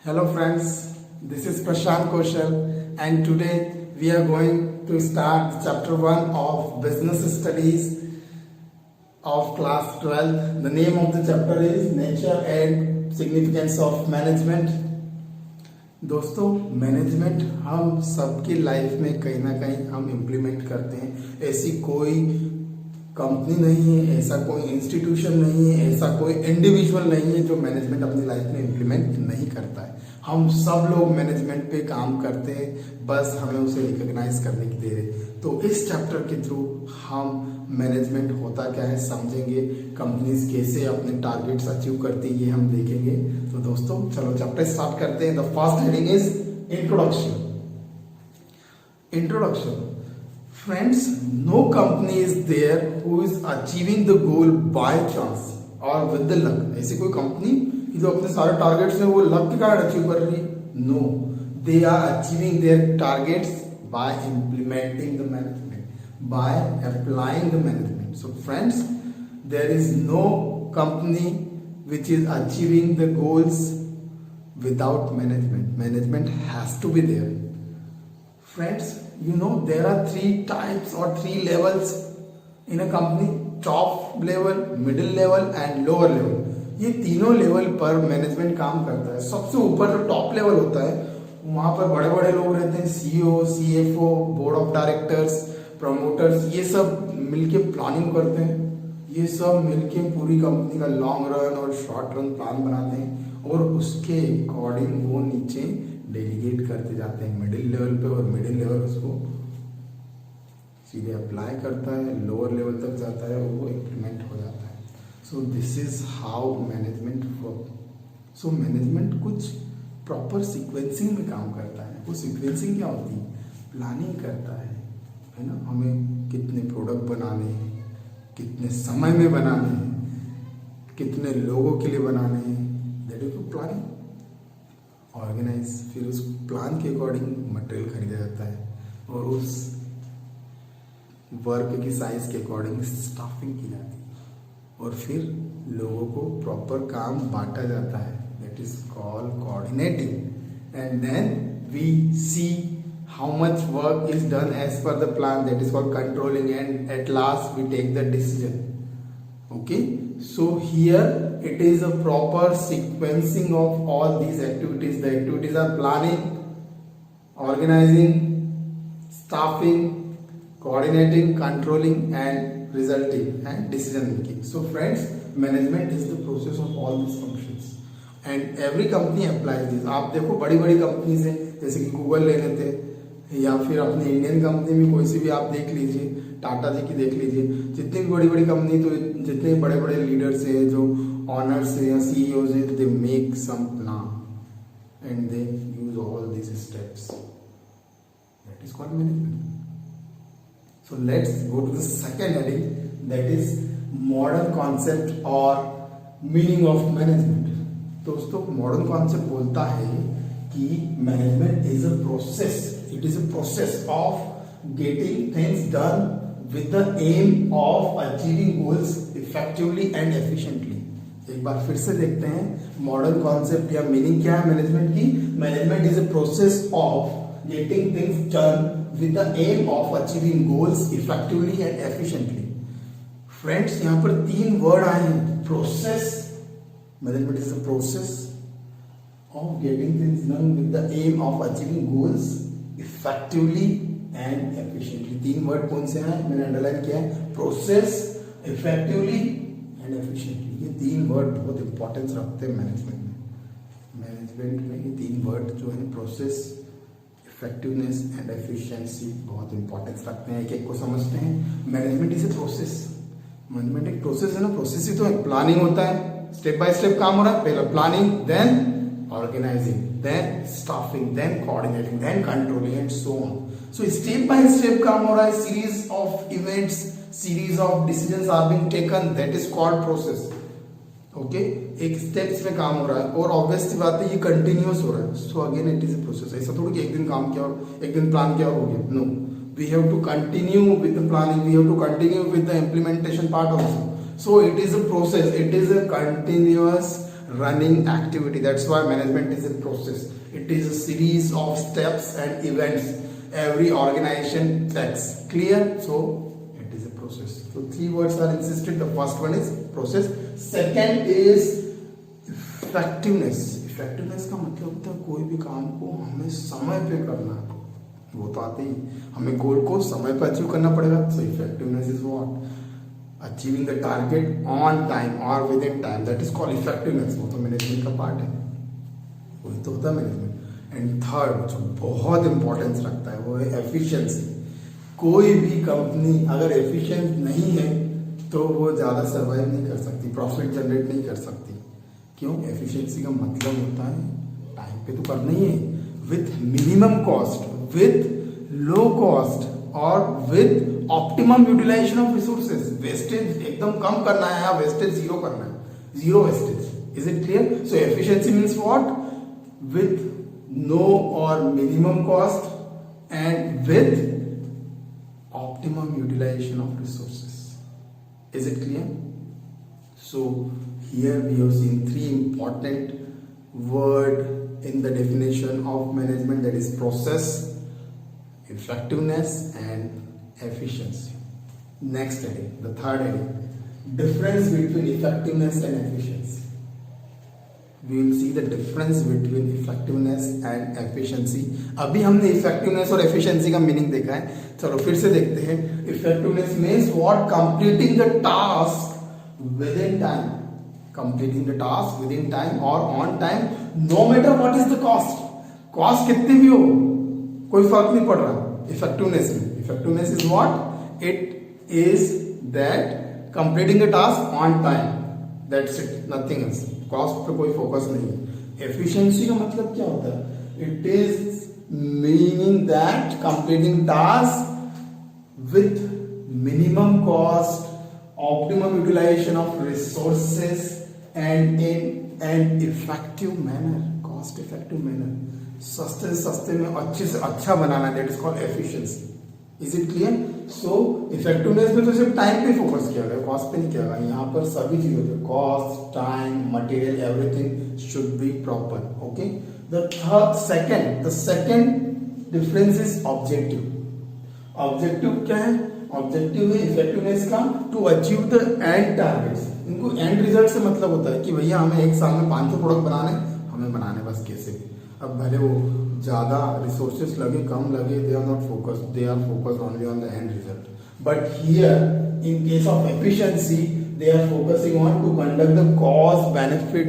Hello friends, this is Prashant Koshal and today we are going to start chapter 1 of business studies of class 12. The name of the chapter is Nature and Significance of Management. दोस्तों management हम सबकी life में कहीं ना कहीं हम implement करते हैं। ऐसी कोई कंपनी नहीं है, ऐसा कोई इंस्टीट्यूशन नहीं है, ऐसा कोई इंडिविजुअल नहीं है जो मैनेजमेंट अपनी लाइफ में इम्प्लीमेंट नहीं करता है। हम सब लोग मैनेजमेंट पे काम करते हैं, बस हमें उसे रिकॉग्नाइज करने की देर है। तो इस चैप्टर के थ्रू हम मैनेजमेंट होता क्या है समझेंगे, कंपनीज कैसे अपने टारगेट्स अचीव करती है ये हम देखेंगे। तो दोस्तों चलो चैप्टर स्टार्ट करते हैं। The first heading is introduction. Introduction Friends, no company is there who is achieving the goal by chance or with the luck. ऐसी कोई कंपनी जो अपने सारे टारगेट्स हैं वो लक के कारण अचीव कर रही है? No, they are achieving their targets by implementing the management, by applying the management. So friends, there is no company which is achieving the goals without management. Management has to be there. Friends, you know there are three types or three levels in a company: top level, middle level and lower level. ये तीनों level पर management काम करता है। सबसे ऊपर जो top level होता है वहां पर बड़े बड़े लोग रहते हैं, CEO, CFO, board of directors, promoters, ये सब मिलके प्लानिंग करते हैं। ये सब मिलके पूरी कंपनी का लॉन्ग रन और शॉर्ट रन प्लान बनाते हैं और उसके अकॉर्डिंग वो नीचे डेलीगेट करते जाते हैं मिडिल लेवल पे, और मिडिल लेवल उसको सीधे अप्लाई करता है, लोअर लेवल तक जाता है और वो इम्प्लीमेंट हो जाता है। सो this is how management work. So management कुछ प्रॉपर सीक्वेंसिंग में काम करता है। वो सीक्वेंसिंग क्या होती है? प्लानिंग करता है ना, हमें कितने प्रोडक्ट बनाने हैं, कितने समय में बनाने हैं, कितने लोगों के लिए बनाने हैं, दैट इज प्लानिंग। ऑर्गेनाइज, फिर उस प्लान के अकॉर्डिंग मटेरियल खरीदा जाता है और उस वर्क की साइज के अकॉर्डिंग स्टाफिंग की जाती है और फिर लोगों को प्रॉपर काम बांटा जाता है, that is called coordinating. And then we see how much work is done as per the plan, that is called controlling, and at last we take the decision. Okay, so here it is a proper sequencing of all these activities. The activities are planning, organizing, staffing, coordinating, controlling and resulting and decision making. So friends, management is the process of all these functions and every company applies this. आप देखो बड़ी बड़ी companies हैं, जैसे कि Google ले लेते हैं या फिर अपने इंडियन कंपनी में कोई सी भी आप देख लीजिए, टाटा जी की देख लीजिए, जितनी भी बड़ी बड़ी कंपनी, तो जितने बड़े बड़े लीडर्स हैं, जो ऑनर्स हैं या सीईओज हैं, they make some plan and they use all this steps, that is called management. So let's go to the second heading, that is modern concept और मीनिंग ऑफ मैनेजमेंट। दोस्तों modern concept बोलता है कि management is a process, it is a process of getting things done with the aim of achieving goals effectively and efficiently. एक बार फिर से देखते हैं मॉडर्न कॉन्सेप्ट या मीनिंग क्या है मैनेजमेंट की। Management is a process of getting things done with the aim of achieving goals effectively and efficiently. Friends यहाँ पर तीन वर्ड आए हैं, process. Management is a process of getting things done with the aim of achieving goals effectively and efficiently. तीन word कौन से हैं मैंने अंडरलाइन किया है, प्रोसेस, इफेक्टिवली एंड एफिशिएंटली। ये तीन वर्ड बहुत इंपॉर्टेंस रखते हैं मैनेजमेंट में। मैनेजमेंट में ये तीन वर्ड जो है प्रोसेस, इफेक्टिवनेस एंड एफिशिएंसी बहुत इंपॉर्टेंस रखते हैं। एक एक को समझते हैं। Management is a process. Management एक प्रोसेस है ना, प्रोसेस ही तो है। प्लानिंग होता है, स्टेप बाय स्टेप काम हो रहा है, पहले planning, then organizing, then staffing, then coordinating, then controlling and so on. So step by step काम हो रहा है, series of events, series of decisions are being taken, that is called process. Okay, एक steps में काम हो रहा है और obvious सी बात है ये continuous हो रहा है, so again it is a process. ऐसा थोड़ी कि एक दिन काम किया और एक दिन प्लान किया और हो गया, no, we have to continue with the planning, we have to continue with the implementation part also. So it is a process, it is a continuous running activity. That's why management is a process. It is a series of steps and events every organization takes. Clear? So it is a process. So three words are insisted. The first one is process. Second is effectiveness. Effectiveness का मतलब होता है कोई भी काम को हमें समय पे करना, वो तो आते ही, हमें गोल को समय पर अचीव करना पड़ेगा. So effectiveness is what? Achieving the target on time और within time, that is called effectiveness. वो तो मैनेजमेंट का पार्ट है, वही तो होता है मैनेजमेंट. एंड थर्ड जो बहुत इंपॉर्टेंस रखता है वो है एफिशिएंसी. कोई भी कंपनी अगर एफिशिएंट नहीं है तो वो ज़्यादा सर्वाइव नहीं कर सकती, प्रॉफिट जनरेट नहीं कर सकती. क्यों? एफिशिएंसी का मतलब होता है टाइम पे तो करना ही है, with minimum cost, with low cost और with optimum utilisation of resources. Wastage एकदम कम करना है या वेस्टेज जीरो करना है, zero wastage. Is it clear? So efficiency means what? With no और minimum cost and with optimum utilization of resources. Is it clear? So here we have seen three important word in the definition of management, that is process, effectiveness and efficiency. Next heading, the third heading, difference between effectiveness and efficiency. We will see the difference between effectiveness and efficiency. अभी हमने effectiveness और efficiency का meaning देखा है, चलो फिर से देखते हैं. Effectiveness means what? Completing the task within time. Completing the task within time or on time, no matter what is the cost. Cost कितनी भी हो कोई फर्क नहीं पड़ रहा. Effectiveness में, effectiveness is what? It is that completing the task on time. That's it, nothing else. Cost पे कोई फोकस नहीं. एफिशिएंसी का मतलब क्या होता है? It is meaning that completing task with minimum cost, optimum utilisation of resources and in an effective manner. Cost effective manner, सस्ते से सस्ते में अच्छे से अच्छा बनाना, that is called efficiency. Is it clear? So effectiveness में तो सिर्फ टाइम पे फोकस किया गया, कॉस्ट पे नहीं किया गया. यहाँ पर सभी चीजों पे cost, time, material, everything should be proper. Okay. The second difference is objective. Objective क्या है? ऑब्जेक्टिव है इफेक्टिवनेस का to achieve the end targets. इनको एंड रिजल्ट से मतलब होता है कि भैया हमें एक साल में 500 प्रोडक्ट बनाने, हमें बनाने बस कैसे भी. अब भले वो ज्यादा रिसोर्सेस लगे कम लगे, they are not focused, they are focused only on the end result. But here in case of efficiency they are focusing on to conduct the cost benefit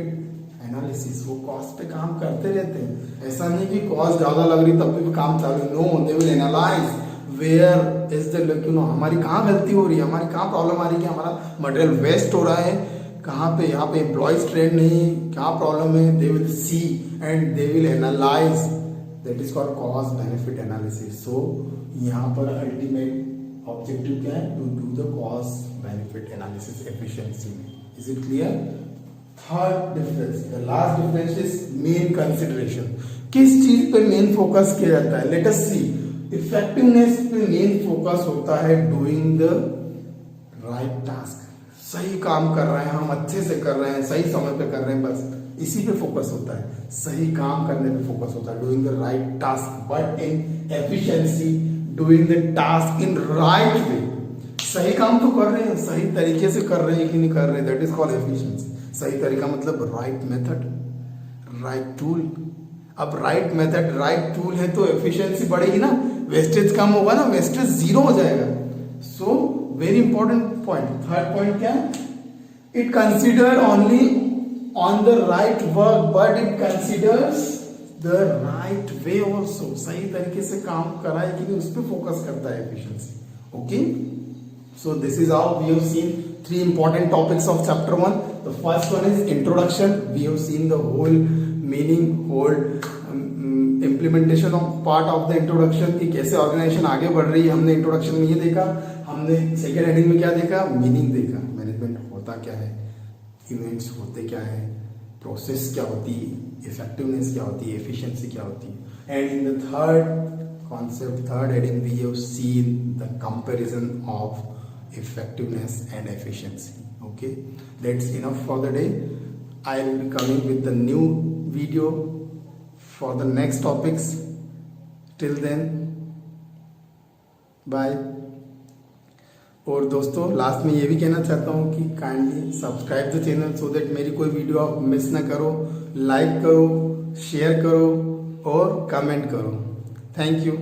analysis. वो कॉस्ट पे काम करते रहते हैं, ऐसा नहीं कि कॉस्ट ज्यादा लग रही तब भी काम चालू. No, they will analyse where is the हमारी कहाँ गलती हो रही है, हमारी कहाँ प्रॉब्लम आ रही है, कि हमारा मटेरियल वेस्ट हो रहा है, कहाँ पे यहाँ पे एम्प्लॉयज ट्रेन नहीं, क्या प्रॉब्लम है. They will see and they will analyse, that is called cost benefit analysis. So यहाँ पर अल्टीमेट ऑब्जेक्टिव क्या है? To do the cost benefit analysis efficiency में. Is it clear? Third difference, the last difference is main consideration. किस चीज पे main focus किया जाता है? Let us see. इफेक्टिवनेस पे मेन फोकस होता है डूइंग द राइट टास्क. सही काम कर रहे हैं हम, अच्छे से कर रहे हैं, सही समय पे कर रहे हैं, बस इसी पे फोकस होता है. सही काम करने पे फोकस होता है, doing the right task. But in efficiency, doing the task in right way. सही काम तो कर रहे हैं, सही तरीके से कर रहे हैं कि नहीं कर रहे, दैट इज कॉल्ड एफिशिएंसी. सही तरीका मतलब राइट मेथड, राइट टूल. अब राइट मेथड, राइट टूल है तो एफिशिएंसी बढ़ेगी ना, वेस्टेज कम होगा ना, वेस्टेज जीरो हो जाएगा. So very important point. Third point क्या है? It consider only on the right work but it considers the right way also. सही तरीके से काम करा है कि नहीं, उस पर फोकस करता है efficiency. Okay. So this is how we have seen three important topics of chapter 1. The first one is introduction. We have seen the whole meaning, whole implementation of part of the introduction कि कैसे organisation आगे बढ़ रही है. हमने introduction में ये देखा. हमने सेकेंड हेडिंग में क्या देखा? मीनिंग देखा. मैनेजमेंट होता क्या है, इवेंट्स होते क्या है, प्रोसेस क्या होती है, इफेक्टिवनेस क्या होती है, एफिशिएंसी क्या होती है. And in the third concept, third heading, we have seen the comparison of effectiveness and efficiency. Okay, that's enough for the day. I will be coming with the new video for the next topics. Till then, bye. और दोस्तों last में ये भी कहना चाहता हूँ कि kindly subscribe the channel so that मेरी कोई वीडियो आप मिस ना करो, लाइक करो, शेयर करो और कमेंट करो. Thank you.